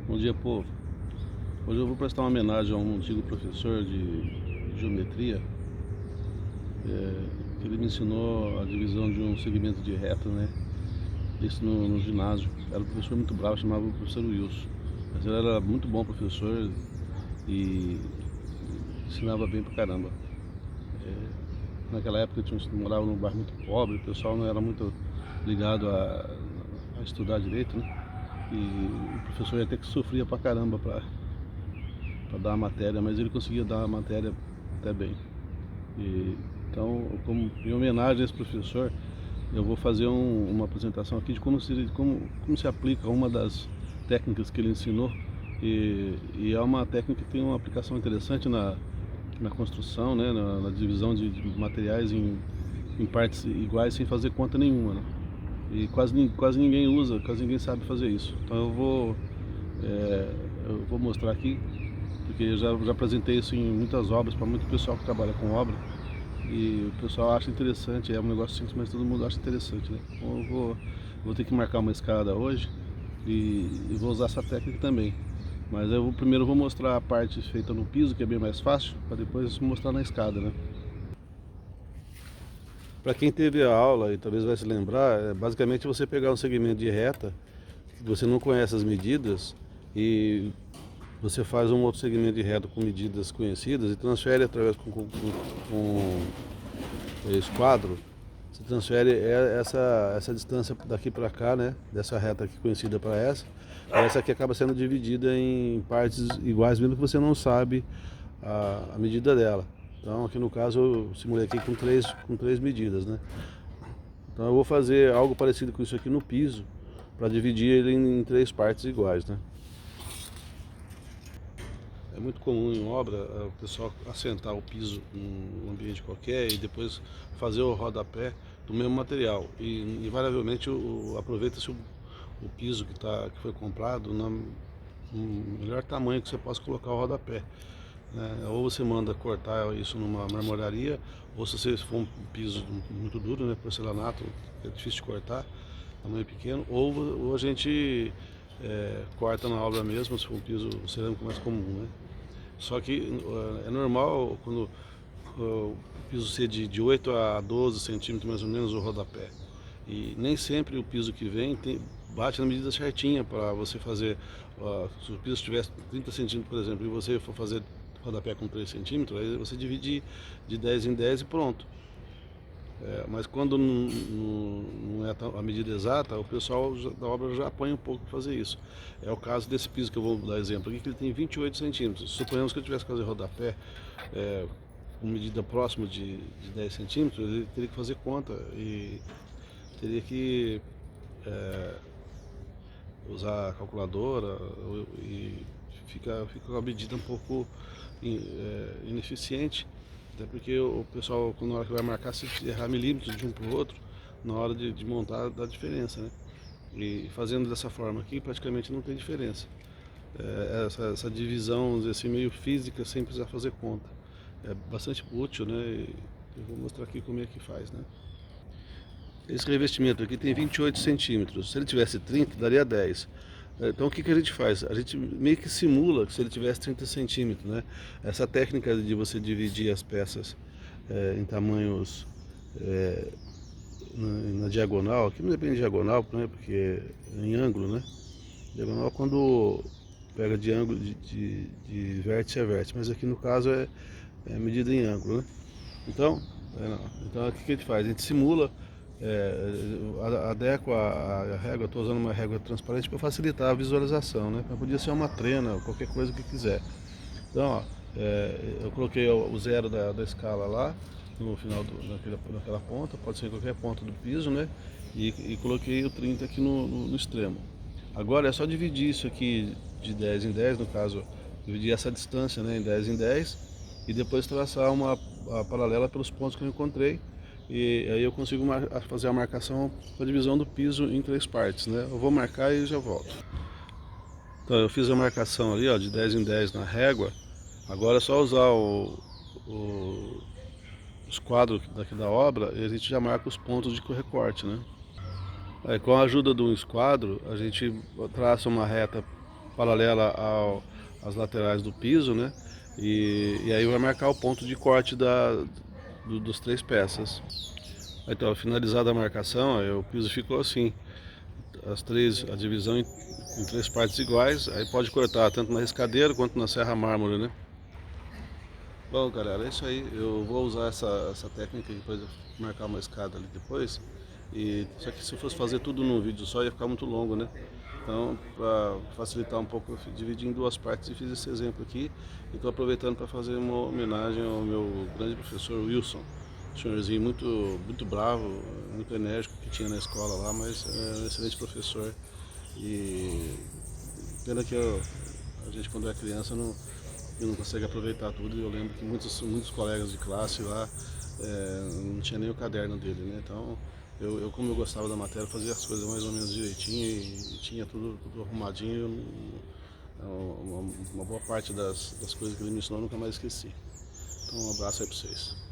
Bom dia, povo. Hoje eu vou prestar uma homenagem a um antigo professor de geometria, que ele me ensinou a divisão de um segmento de reta, né? Isso no ginásio. Era um professor muito bravo, chamava o professor Wilson. Mas ele era muito bom professor e ensinava bem pra caramba. Naquela época eu morava num bairro muito pobre, o pessoal não era muito ligado a estudar direito, né? E o professor até que sofria pra caramba para dar a matéria, mas ele conseguia dar a matéria até bem. Então, como, em homenagem a esse professor, eu vou fazer uma apresentação aqui de como se aplica uma das técnicas que ele ensinou. E é uma técnica que tem uma aplicação interessante na construção, né, na divisão de materiais em partes iguais sem fazer conta nenhuma, né? E quase ninguém usa, quase ninguém sabe fazer isso. Então eu vou mostrar aqui, porque eu já apresentei isso em muitas obras, para muito pessoal que trabalha com obra, e o pessoal acha interessante, é um negócio simples, mas todo mundo acha interessante, né? Então vou ter que marcar uma escada hoje e vou usar essa técnica também. Mas primeiro eu vou mostrar a parte feita no piso, que é bem mais fácil, para depois mostrar na escada, né? Para quem teve a aula e talvez vai se lembrar, basicamente você pegar um segmento de reta, que você não conhece as medidas, e você faz um outro segmento de reta com medidas conhecidas e transfere através com esquadro, você transfere essa distância daqui para cá, né, dessa reta aqui conhecida para essa aqui acaba sendo dividida em partes iguais, mesmo que você não sabe a medida dela. Então aqui no caso eu simulei aqui com três medidas, né? Então eu vou fazer algo parecido com isso aqui no piso, para dividir ele em três partes iguais, né? É muito comum em obra o pessoal assentar o piso em um ambiente qualquer e depois fazer o rodapé do mesmo material. E invariavelmente aproveita-se o piso que foi comprado no melhor tamanho que você possa colocar o rodapé, né? Ou você manda cortar isso numa marmoraria, ou se você for um piso muito duro, né, porcelanato, é difícil de cortar, tamanho pequeno, ou a gente corta na obra mesmo, se for um piso cerâmico mais comum, né? Só que é normal quando o piso ser de 8 a 12 centímetros mais ou menos o rodapé. E nem sempre o piso que vem bate na medida certinha para você fazer. Se o piso tivesse 30 centímetros, por exemplo, e você for fazer rodapé com 3 centímetros, aí você divide de 10 em 10 e pronto. Mas quando não é a medida exata, o pessoal da obra já apanha um pouco para fazer isso. É o caso desse piso que eu vou dar exemplo aqui, que ele tem 28 centímetros. Suponhamos que eu tivesse que fazer rodapé com medida próxima de 10 centímetros, ele teria que fazer conta e teria que usar a calculadora e fica uma medida um pouco ineficiente. Até porque o pessoal, na hora que vai marcar, se errar milímetros de um para o outro, na hora de montar, dá diferença, né? E fazendo dessa forma aqui, praticamente não tem diferença. Essa divisão, vamos dizer assim, meio física, sem precisar fazer conta. É bastante útil, né? E eu vou mostrar aqui como é que faz, né? Esse revestimento aqui tem 28 centímetros. Se ele tivesse 30, daria 10. Então o que a gente faz? A gente meio que simula que se ele tivesse 30 centímetros, né? Essa técnica de você dividir as peças em tamanhos na diagonal, aqui não depende de diagonal, né? Porque é em ângulo, né? Diagonal quando pega de ângulo de vértice a vértice, mas aqui no caso é medida em ângulo, né? Então, então o que a gente faz? A gente simula, adequa a régua, estou usando uma régua transparente para facilitar a visualização, né? Podia ser uma trena, qualquer coisa que quiser. Então, ó, eu coloquei o zero da escala lá, no final daquela ponta, pode ser em qualquer ponta do piso, né? E coloquei o 30 aqui no extremo. Agora é só dividir isso aqui de 10 em 10, no caso, dividir essa distância, né, em 10 em 10, e depois traçar a paralela pelos pontos que eu encontrei, e aí eu consigo fazer a marcação para a divisão do piso em três partes, né? Eu vou marcar e já volto. Então eu fiz a marcação ali, ó, de 10 em 10 na régua. Agora é só usar os quadros daqui da obra e a gente já marca os pontos de recorte, né? Aí, com a ajuda do esquadro, a gente traça uma reta paralela às laterais do piso, né? E aí vai marcar o ponto de corte dos 3 peças. Então, finalizada a marcação, aí o piso ficou assim, a divisão em 3 partes iguais, aí pode cortar tanto na riscadeira quanto na serra mármore, né? Bom, galera, é isso aí. Eu vou usar essa técnica depois de marcar uma escada ali depois. Só que se eu fosse fazer tudo num vídeo só ia ficar muito longo, né? Então, para facilitar um pouco, eu dividi em 2 partes e fiz esse exemplo aqui. E estou aproveitando para fazer uma homenagem ao meu grande professor Wilson. Um senhorzinho muito bravo, muito enérgico que tinha na escola lá, mas é um excelente professor. E pena que a gente quando é criança não consegue aproveitar tudo. Eu lembro que muitos colegas de classe lá não tinha nem o caderno dele, né? Então como eu gostava da matéria, fazia as coisas mais ou menos direitinho e tinha tudo arrumadinho. Uma boa parte das coisas que ele me ensinou eu nunca mais esqueci. Então um abraço aí para vocês.